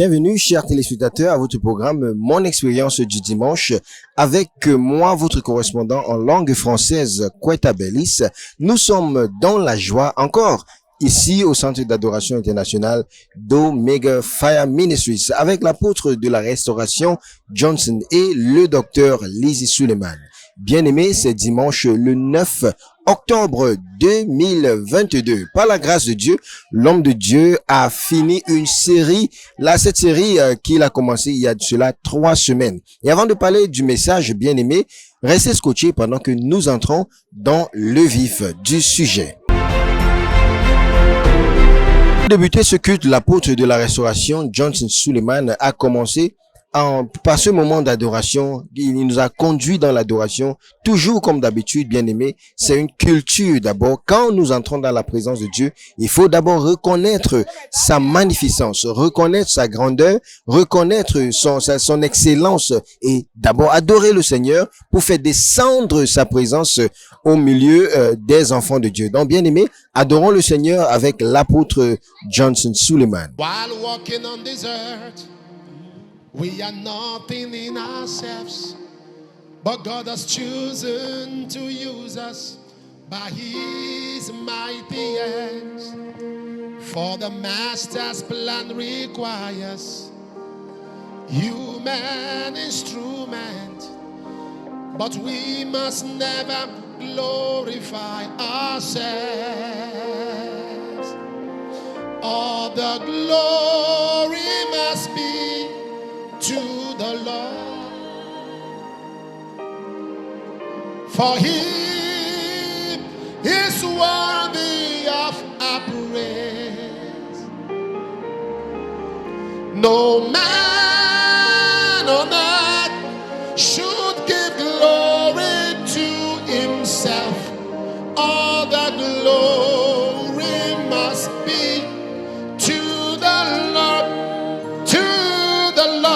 Bienvenue, chers téléspectateurs, à votre programme Mon expérience du dimanche avec moi, votre correspondant en langue française, Kweta Bellis. Nous sommes dans la joie encore ici au Centre d'adoration internationale d'Omega Fire Ministries avec l'apôtre de la restauration Johnson et le docteur Lizzie Suleiman. Bien-aimés, c'est dimanche le 9 octobre 2022. Par la grâce de Dieu, l'homme de Dieu a fini une série. Là, cette série qu'il a commencé il y a de cela 3 semaines. Et avant de parler du message, bien-aimés, restez scotchés pendant que nous entrons dans le vif du sujet. Pour débuter ce culte, l'apôtre de la restauration, Johnson Suleiman, a commencé par ce moment d'adoration. Il nous a conduit dans l'adoration, toujours comme d'habitude, bien aimé. C'est une culture d'abord. Quand nous entrons dans la présence de Dieu, il faut d'abord reconnaître sa magnificence, reconnaître sa grandeur, reconnaître son excellence et d'abord adorer le Seigneur pour faire descendre sa présence au milieu des enfants de Dieu. Donc, bien aimé, adorons le Seigneur avec l'apôtre Johnson Suleiman. While walking on this earth, we are nothing in ourselves, but God has chosen to use us by His mighty hands. For the Master's plan requires human instrument, but we must never glorify ourselves. All the glory must be to the Lord, for He is worthy of our praise. No man on earth should give glory to himself. All the glory must be to the Lord, to the Lord.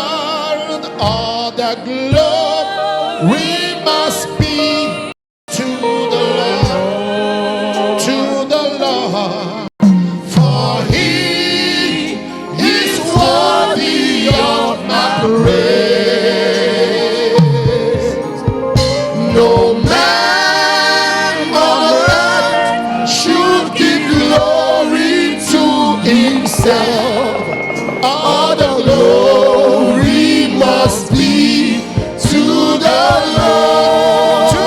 All the glory must be to the Lord, to the Lord. For He is worthy of my praise. No man on earth should give glory to himself. All the glory must be to the Lord. To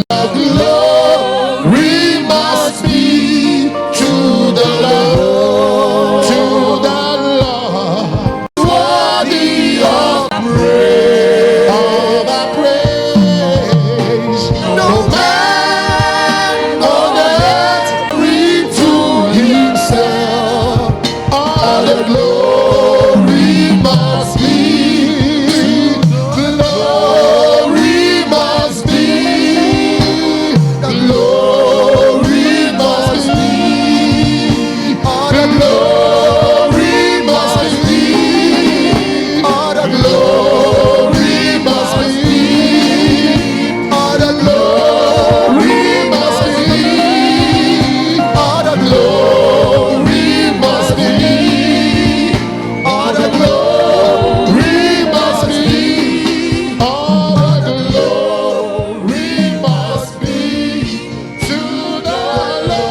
the glory must be to the Lord. To the Lord. Worthy of praise. Of our praise. No man on earth free to himself. All the glory must be, glory must be, glory must be, all the glory must be, all the glory must be, all the glory must be, all the glory must be. All the glory must be, all the glory must be to the Lord.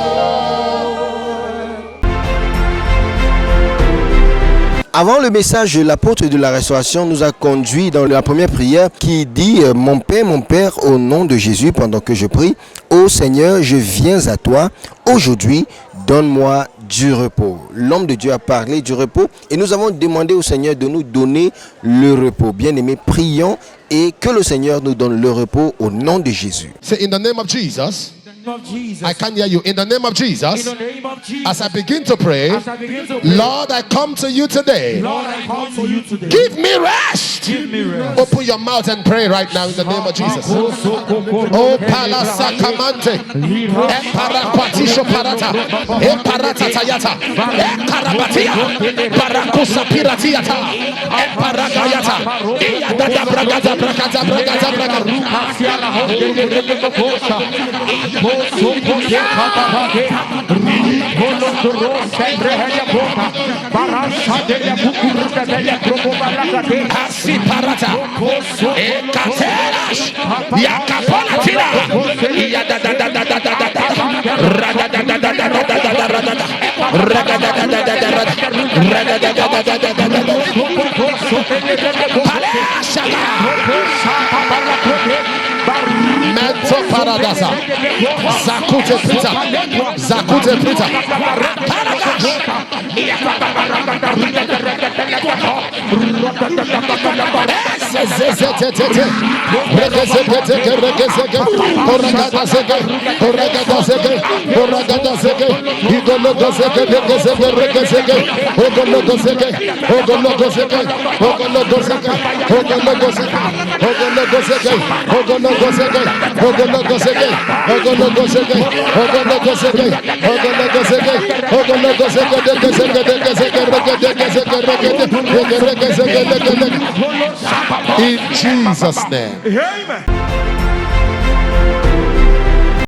Avant le message, l'apôtre de la restauration nous a conduit dans la première prière qui dit « Mon Père, au nom de Jésus, pendant que je prie, ô Seigneur, je viens à toi. Aujourd'hui, donne-moi du repos. » L'homme de Dieu a parlé du repos et nous avons demandé au Seigneur de nous donner le repos. Bien-aimés, prions et que le Seigneur nous donne le repos au nom de Jésus. Say, in the name of Jesus. Of Jesus. I can't hear you. In the name of Jesus. In the name of Jesus. As I begin to pray, As I begin to pray, Lord, I come to you today. Lord, I come to you today. Give me rest. Give me rest. Open your mouth and pray right now in the name of Jesus. Oh, Palasakamante, Emparaquatisho Parata, Emparata Tayata, Enkarabatia, Parakusa Piratiata, Emparagayata, Iadada Bragada Bragada Bragada Bragada. Ekatelash. Yakapalatina. Yadadadadadadada. Radadadadadadadada. Mezzo paradasa. Zakute prita. Zakute prita. In Jesus' name.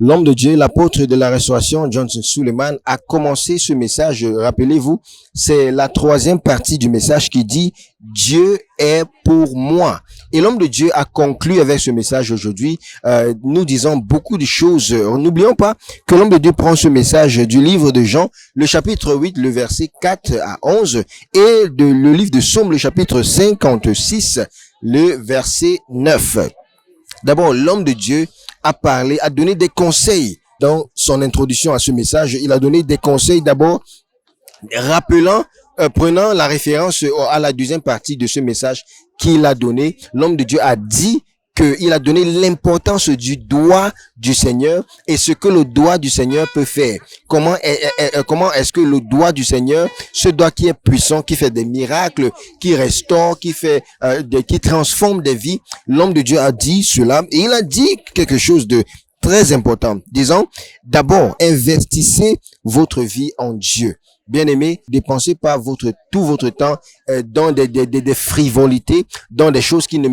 L'homme de Dieu, l'apôtre de la restauration, Johnson Suleiman, a commencé ce message. Rappelez-vous, c'est la troisième partie du message qui dit « Dieu est pour moi ». Et l'homme de Dieu a conclu avec ce message aujourd'hui, nous disant beaucoup de choses. N'oublions pas que l'homme de Dieu prend ce message du livre de Jean, le chapitre 8, le verset 4 à 11, et le livre de Psaume, le chapitre 56, le verset 9. D'abord, l'homme de Dieu a parlé, a donné des conseils dans son introduction à ce message. Il a donné des conseils d'abord, prenant la référence à la deuxième partie de ce message qu'il a donné. L'homme de Dieu a dit qu'il a donné l'importance du doigt du Seigneur et ce que le doigt du Seigneur peut faire. Comment est-ce que le doigt du Seigneur, ce doigt qui est puissant, qui fait des miracles, qui restaure, qui transforme des vies, l'homme de Dieu a dit cela et il a dit quelque chose de très important, disant d'abord investissez votre vie en Dieu. Bien-aimés, dépensez pas tout votre temps dans des frivolités, dans des choses qui ne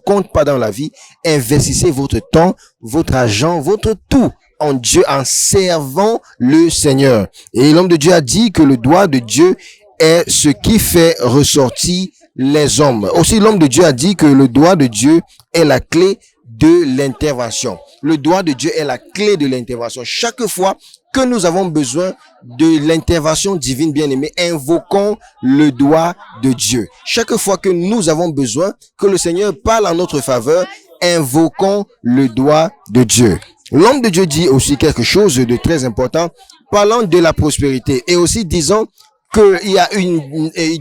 comptent pas dans la vie. Investissez votre temps, votre argent, votre tout en Dieu, en servant le Seigneur. Et l'homme de Dieu a dit que le doigt de Dieu est ce qui fait ressortir les hommes. Aussi, l'homme de Dieu a dit que le doigt de Dieu est la clé de l'intervention. Le doigt de Dieu est la clé de l'intervention. Chaque fois que nous avons besoin de l'intervention divine, bien-aimée, invoquons le doigt de Dieu. Chaque fois que nous avons besoin que le Seigneur parle en notre faveur, invoquons le doigt de Dieu. L'homme de Dieu dit aussi quelque chose de très important, parlant de la prospérité et aussi disant qu'il y a un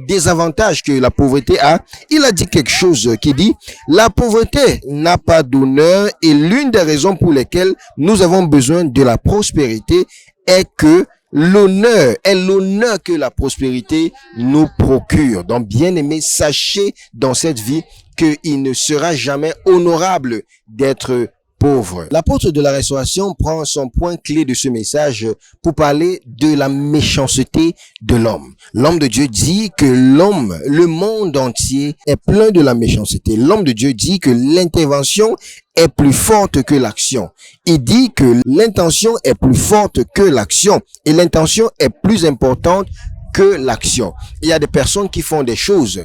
désavantage que la pauvreté a. Il a dit quelque chose qui dit la pauvreté n'a pas d'honneur et l'une des raisons pour lesquelles nous avons besoin de la prospérité est que l'honneur que la prospérité nous procure. Donc, bien aimé, sachez dans cette vie qu'il ne sera jamais honorable d'être pauvre. L'apôtre de la restauration prend son point clé de ce message pour parler de la méchanceté de l'homme. L'homme de Dieu dit que le monde entier est plein de la méchanceté. L'homme de Dieu dit que l'intervention est plus forte que l'action. Il dit que l'intention est plus forte que l'action et l'intention est plus importante que l'action. Il y a des personnes qui font des choses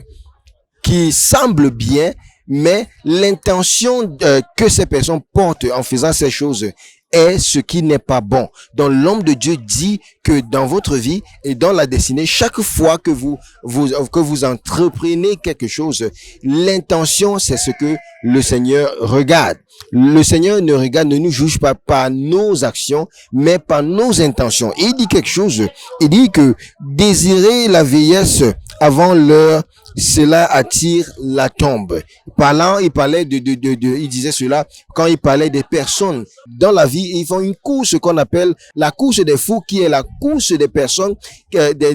qui semblent bien, mais l'intention que ces personnes portent en faisant ces choses est ce qui n'est pas bon. Donc l'homme de Dieu dit que dans votre vie et dans la destinée, chaque fois que vous entreprenez quelque chose, l'intention c'est ce que le Seigneur regarde. Le Seigneur ne nous juge pas par nos actions, mais par nos intentions. Et il dit quelque chose. Il dit que désirer la vieillesse avant l'heure, cela attire la tombe. Il parlait il disait cela quand il parlait des personnes dans la vie. Ils font une course qu'on appelle la course des fous, qui est la course des personnes,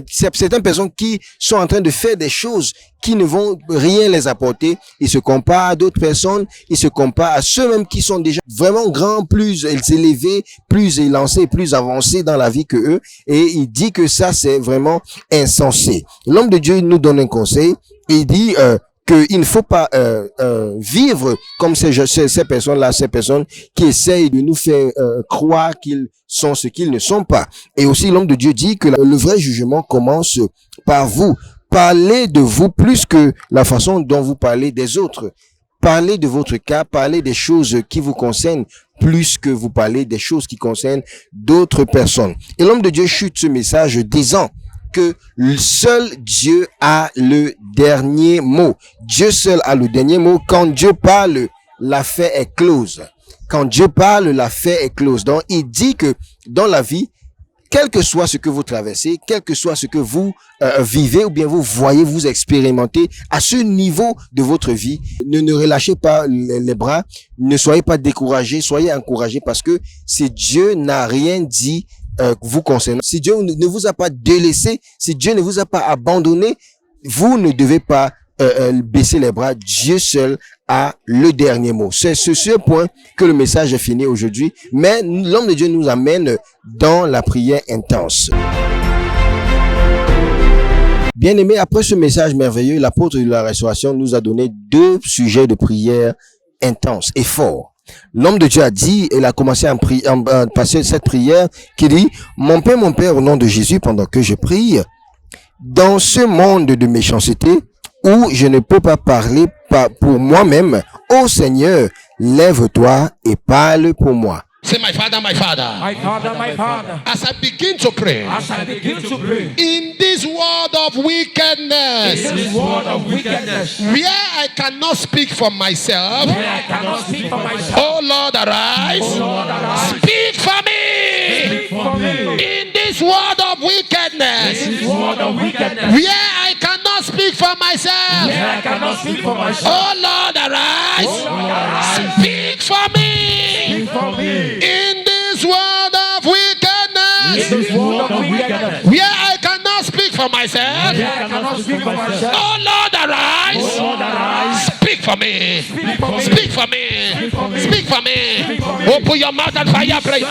certaines personnes qui sont en train de faire des choses qui ne vont rien les apporter. Ils se comparent à d'autres personnes, ils se comparent à ceux-mêmes qui sont déjà vraiment grands, plus élevés, plus élancés, plus avancés dans la vie que eux. Et il dit que ça, c'est vraiment insensé. L'homme de Dieu nous donne un conseil. Il dit qu'il ne faut pas vivre comme ces personnes-là, ces personnes qui essayent de nous faire croire qu'ils sont ce qu'ils ne sont pas. Et aussi, l'homme de Dieu dit que le vrai jugement commence par vous. Parlez de vous plus que la façon dont vous parlez des autres. parlez de votre cas, parlez des choses qui vous concernent plus que vous parlez des choses qui concernent d'autres personnes. Et l'homme de Dieu chute ce message disant que seul Dieu a le dernier mot. Dieu seul a le dernier mot. Quand Dieu parle, l'affaire est close. Quand Dieu parle, l'affaire est close. Donc, il dit que dans la vie, quel que soit ce que vous traversez, quel que soit ce que vous vivez ou bien vous voyez, vous expérimentez à ce niveau de votre vie, ne relâchez pas les bras, ne soyez pas découragés, soyez encouragés parce que si Dieu n'a rien dit vous concernant, si Dieu ne vous a pas délaissé, si Dieu ne vous a pas abandonné, vous ne devez pas baisser les bras. Dieu seul a le dernier mot. C'est sur ce point que le message est fini aujourd'hui. Mais l'homme de Dieu nous amène dans la prière intense. Bien aimé, après ce message merveilleux, l'apôtre de la restauration nous a donné 2 sujets de prière intense et forts. L'homme de Dieu a dit, il a commencé à passer cette prière qui dit, mon Père, au nom de Jésus, pendant que je prie, dans ce monde de méchanceté, où je ne peux pas parler pour moi-même, ô Seigneur, lève-toi et parle pour moi. Say, my Father, my Father. My Father, my Father. As I begin to pray, As I begin to pray, in this world of wickedness, in this world of wickedness, where I cannot speak for myself, where I cannot speak for myself, oh Lord, arise. oh Lord, arise. Speak for me. Speak for me. In this world of wickedness, In this world of wickedness, where I cannot speak for myself, where I cannot speak for myself, oh Lord, arise. oh Lord, arise. Speak for me. Speak for me. In this world of In wickedness, this world of wickedness, where I cannot speak for myself, where I cannot speak for myself, oh Lord, arise. oh Lord, arise. Speak for me. Speak for me. Speak for me. Speak for me. Open your mouth and fire prayer.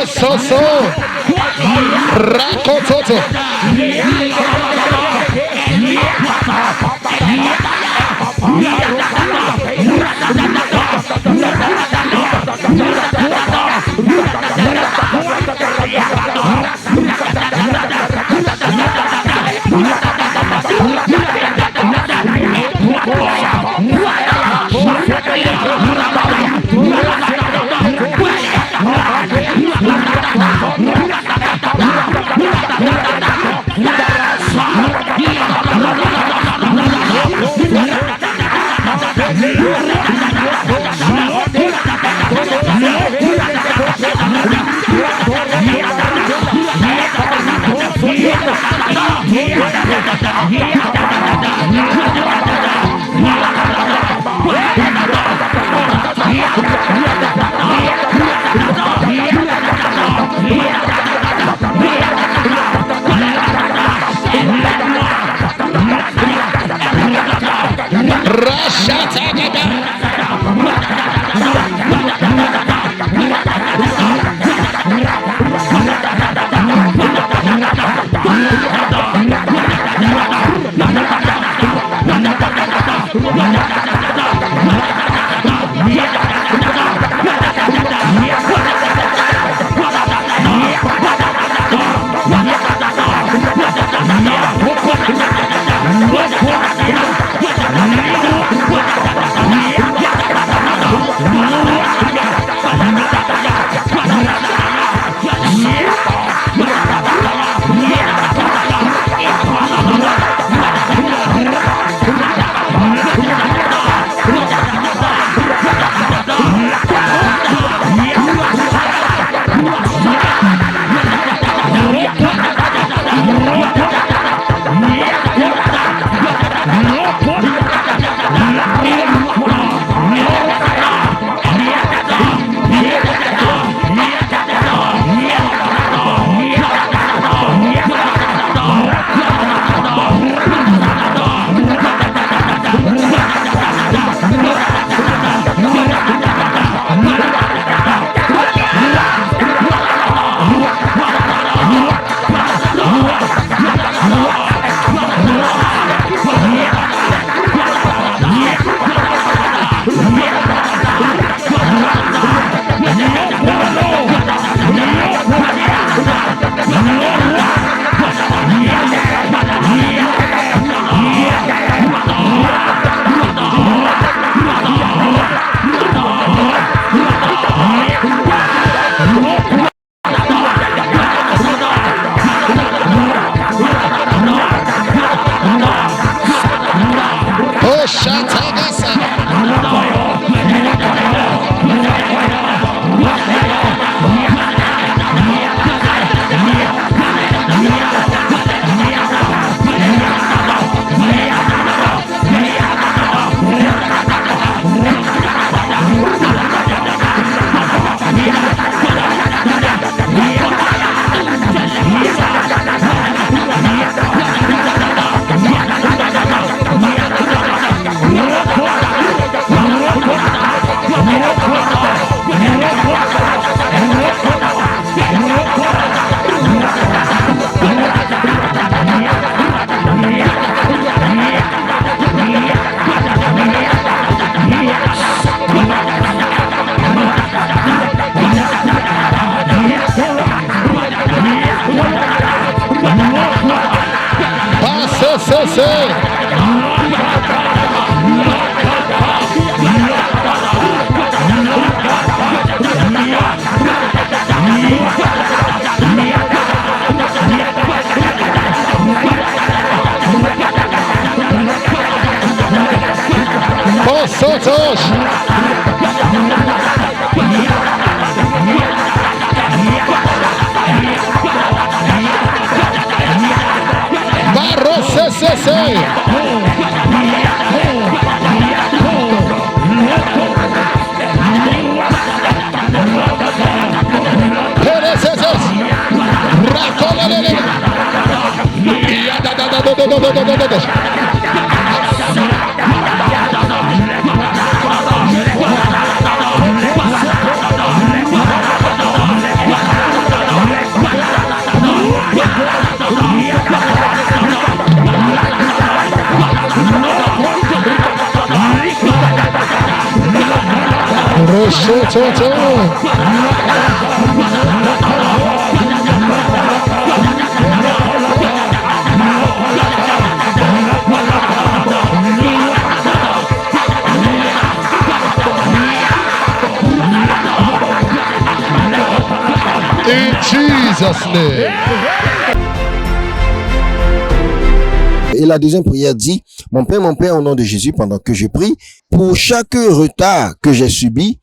Soso Rakototo Oh, Shatagasa. Sotos. Barro CCC. In Jesus' name. Et la deuxième prière dit, mon Père, au nom de Jésus, pendant que je prie, pour chaque retard que j'ai subi,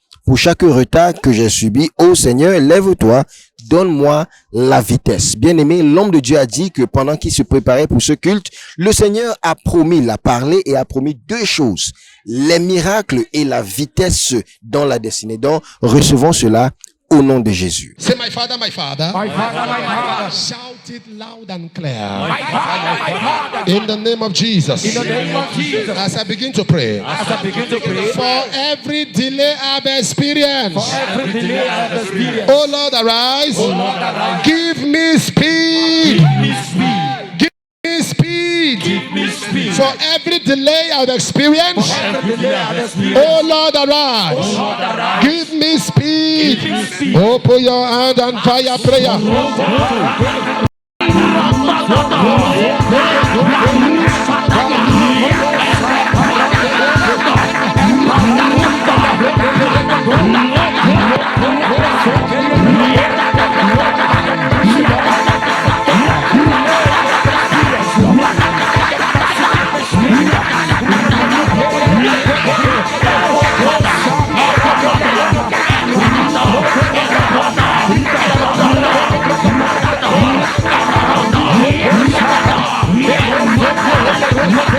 ô Seigneur, lève-toi, donne-moi la vitesse. Bien-aimé, l'homme de Dieu a dit que pendant qu'il se préparait pour ce culte, le Seigneur a promis, l'a parlé et a promis deux choses, les miracles et la vitesse dans la destinée. Donc, recevons cela au nom de Jésus. Say, my Father, my Father. My Father, my Father. Shout it loud and clear. My Father, my Father. In the name of Jesus. In the name of Jesus. As I begin to pray. As I begin to pray. For every delay I've experienced. For every delay I have experienced. Oh Lord, arise. Oh Lord, arise. Give me speed. Give me speed. Give me speed. Give me speed. For every delay I've experienced. For every delay I have experienced. Oh Lord, arise. Oh Lord, arise. Give me speed. Give me speed. Open your hand and fire prayer. Yeah.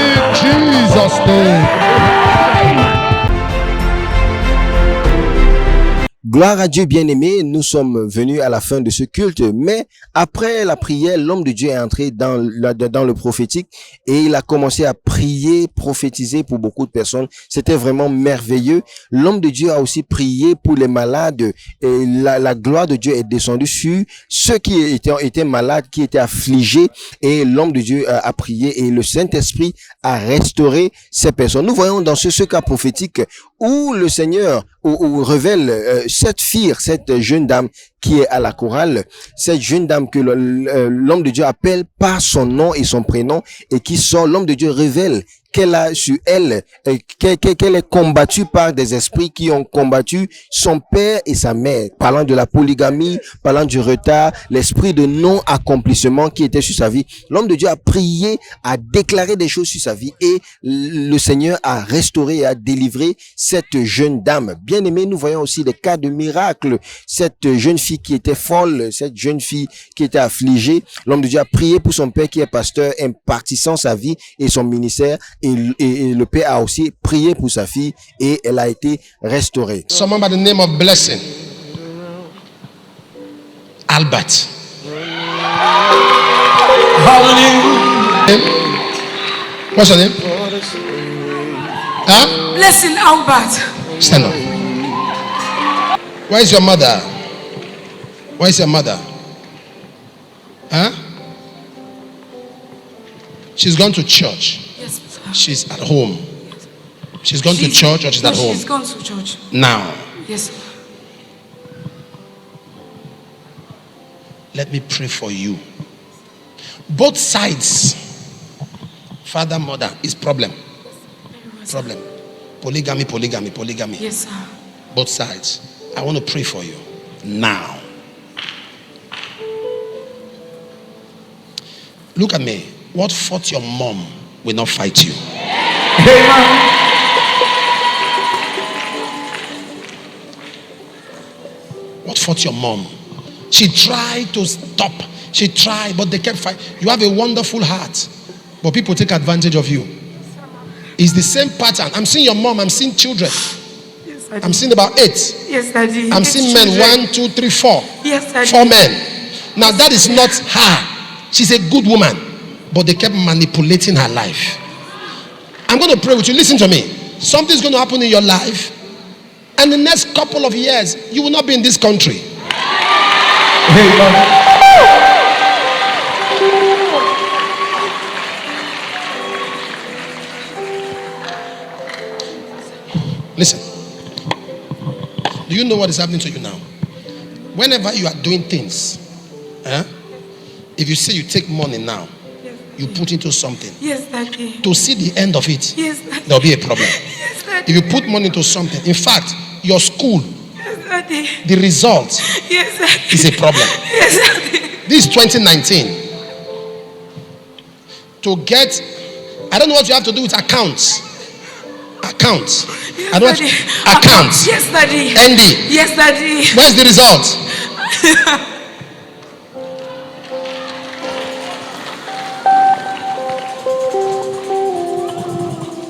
In Jesus' name. Gloire à Dieu bien-aimé, nous sommes venus à la fin de ce culte, mais après la prière, l'homme de Dieu est entré dans le prophétique et il a commencé à prier, prophétiser pour beaucoup de personnes. C'était vraiment merveilleux. L'homme de Dieu a aussi prié pour les malades et la gloire de Dieu est descendue sur ceux qui étaient malades, qui étaient affligés, et l'homme de Dieu a prié et le Saint-Esprit a restauré ces personnes. Nous voyons dans ce cas prophétique où le Seigneur révèle cette fille, cette jeune dame qui est à la chorale, cette jeune dame que l'homme de Dieu appelle par son nom et son prénom et qui sort. L'homme de Dieu révèle qu'elle a sur elle, qu'elle est combattue par des esprits qui ont combattu son père et sa mère, parlant de la polygamie, parlant du retard, l'esprit de non-accomplissement qui était sur sa vie. L'homme de Dieu a prié, a déclaré des choses sur sa vie et le Seigneur a restauré et a délivré cette jeune dame. Bien aimé, nous voyons aussi des cas de miracles. Cette jeune fille qui était folle, cette jeune fille qui était affligée, l'homme de Dieu a prié pour son père qui est pasteur, impartissant sa vie et son ministère. Et le père a aussi prié pour sa fille et elle a été restaurée. Someone by the name of Blessing. Albert. Hallelujah. What's your name? Huh? Blessing Albert. Stand up. Where is your mother? Where is your mother? Huh? She's gone to church. Yes, sir. She's at home. She's gone to church or she's at home? She's gone to church. Now, Yes, sir. let me pray for you. Both sides, father, mother, is problem. Problem. Polygamy, polygamy, polygamy. Yes, sir. Both sides. I want to pray for you now. Look at me. What fought your mom will not fight you. Amen. What fought your mom? She tried to stop. She tried, but they kept fighting. You have a wonderful heart, but people take advantage of you. It's the same pattern. I'm seeing your mom. I'm seeing children. Yes, Daddy. I'm seeing about 8. Yes, Daddy. I'm It's seeing men. children. 1, 2, 3, 4. Yes, Daddy. 4 men. Now that is not her. She's a good woman, but they kept manipulating her life. I'm going to pray with you. Listen to me. Something's going to happen in your life, and the next couple of years, you will not be in this country. Amen. Listen. Do you know what is happening to you now? Whenever you are doing things, if you say you take money now, Yes, you put into something, yes, Daddy. to see the end of it, Yes, Daddy. there'll be a problem. Yes, Daddy. If you put money into something, in fact, your school, Yes, Daddy. the result Yes, Daddy. is a problem. Yes, Daddy. This is 2019. To get, I don't know what you have to do with accounts. Accounts. Yes, I don't Daddy. accounts. Yes, Daddy. ND. Yes, Daddy. Where's the result?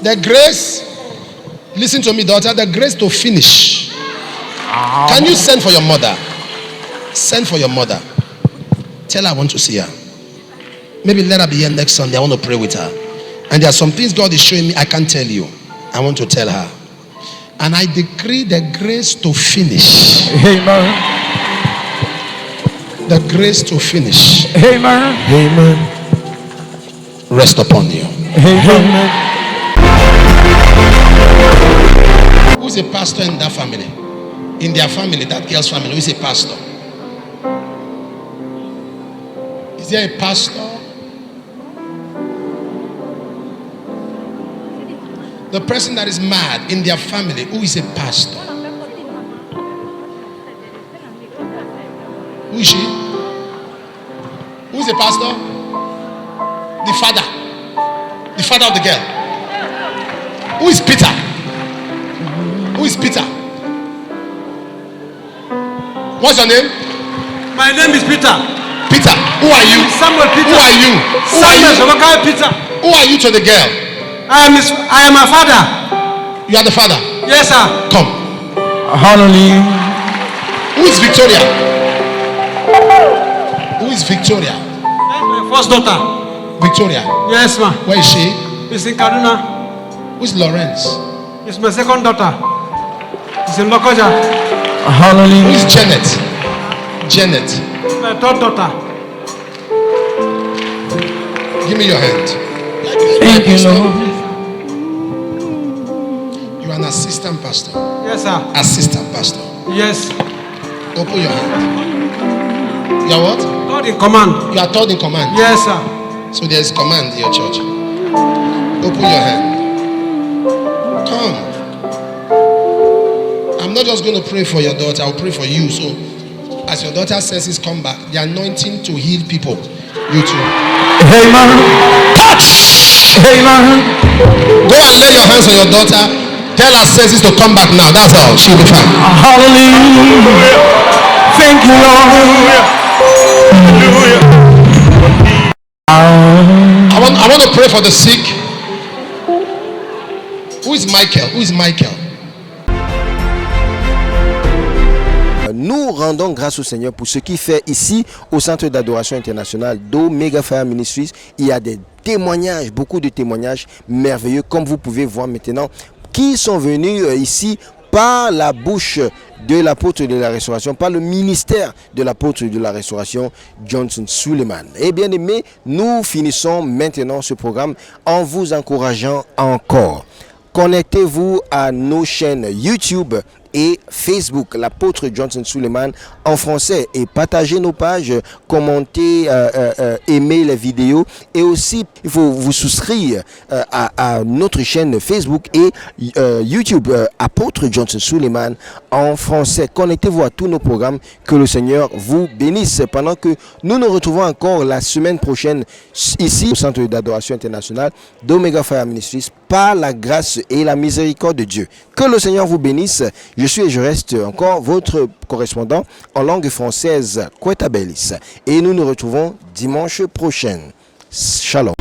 The grace, listen to me, daughter, the grace to finish. Can you send for your mother? Send for your mother. Tell her I want to see her. Maybe let her be here next Sunday. I want to pray with her. And there are some things God is showing me I can't tell you. I want to tell her. And I decree the grace to finish. Amen. The grace to finish. Amen. Amen. Rest upon you. Amen. Who's a pastor in that family? In their family, that girl's family, who is a pastor? Is there a pastor? The person that is mad in their family, who is a pastor? Who is she? Who is a pastor? The father. The father of the girl. Who is Peter? Who is Peter? What's your name? My name is Peter. Peter. Who are you? Samuel Peter. Who are you? Who are Samuel you? Shobokai Peter. Who are you to the girl? I am a father. You are the father. Yes, sir. Come. Hallelujah. Who is Victoria? Who is Victoria? That's my first daughter. Victoria. Yes, ma. Where is she? It's in Kaduna. Who is Lawrence? It's my second daughter. It's in Lokoja. Who Hallelujah. is Janet? Janet. It's my third daughter. Give me your hand. Thank you, Lord. You are an assistant pastor. Yes, sir. Assistant pastor. Yes. Open your hand. You are what? God in command. You are third in command. Yes, sir. So there is command in your church. Open your hand. Come. I'm not just going to pray for your daughter. I'll pray for you. So as your daughter's senses come back, the anointing to heal people, you too. Amen. Touch. Amen. Go and lay your hands on your daughter. Tell her senses to come back now. That's all. She'll be fine. Hallelujah. Thank you, Lord. I want to pray for the sick. Who is Michael? Who is Michael? Nous rendons grâce au Seigneur pour ce qu'il fait ici au Centre d'adoration international d'Omega Fire Ministries. Il y a des témoignages, beaucoup de témoignages merveilleux, comme vous pouvez voir maintenant, qui sont venus ici par la bouche de l'apôtre de la restauration, par le ministère de l'apôtre de la restauration, Johnson Suleiman. Et bien aimé, nous finissons maintenant ce programme en vous encourageant encore. Connectez-vous à nos chaînes YouTube et Facebook, l'apôtre Johnson Suleiman en français. Et partagez nos pages, commentez, aimez les vidéos. Et aussi, il faut vous souscrire à notre chaîne Facebook et YouTube, apôtre Johnson Suleiman en français. Connectez-vous à tous nos programmes. Que le Seigneur vous bénisse. Pendant que nous nous retrouvons encore la semaine prochaine ici au Centre d'adoration international d'Omega Fire Ministries par la grâce et la miséricorde de Dieu. Que le Seigneur vous bénisse. Je suis et je reste encore votre correspondant en langue française, Kweta Bellis. Et nous nous retrouvons dimanche prochain. Shalom.